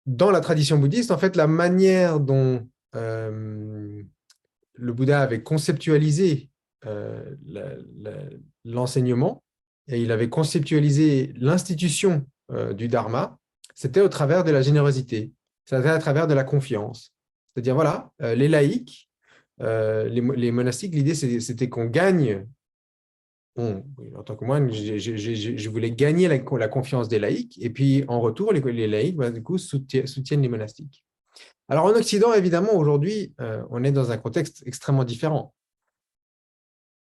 dans la tradition bouddhiste, en fait, la manière dont euh, le Bouddha avait conceptualisé l'enseignement et il avait conceptualisé l'institution du Dharma, c'était au travers de la générosité, c'était à travers de la confiance. C'est-à-dire, voilà, les laïcs, les monastiques, l'idée c'était qu'on gagne, en tant que moine, je voulais gagner la confiance des laïcs, et puis en retour, les laïcs, bah, du coup, soutiennent les monastiques. Alors en Occident, évidemment, aujourd'hui, on est dans un contexte extrêmement différent.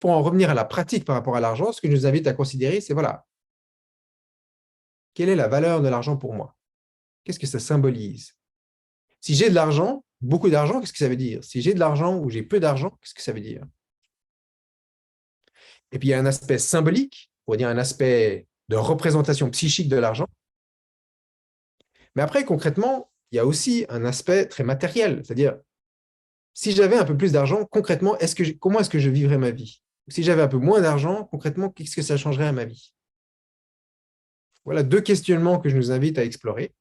Pour en revenir à la pratique par rapport à l'argent, ce que je nous invite à considérer, c'est voilà, quelle est la valeur de l'argent pour moi? Qu'est-ce que ça symbolise? Si j'ai de l'argent, beaucoup d'argent, qu'est-ce que ça veut dire? Si j'ai de l'argent ou j'ai peu d'argent, qu'est-ce que ça veut dire? Et puis il y a un aspect symbolique, on va dire un aspect de représentation psychique de l'argent. Mais après, concrètement, il y a aussi un aspect très matériel, c'est-à-dire si j'avais un peu plus d'argent, concrètement, comment est-ce que je vivrais ma vie? Si j'avais un peu moins d'argent, concrètement, qu'est-ce que ça changerait à ma vie? Voilà deux questionnements que je nous invite à explorer.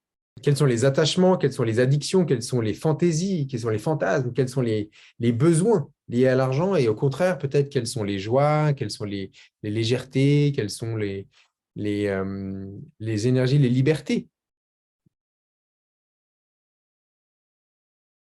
Quels sont les attachements, quelles sont les addictions, quelles sont les fantaisies, quels sont les fantasmes, quels sont les besoins liés à l'argent et au contraire, peut-être quelles sont les joies, quelles sont les légèretés, quelles sont les énergies, les libertés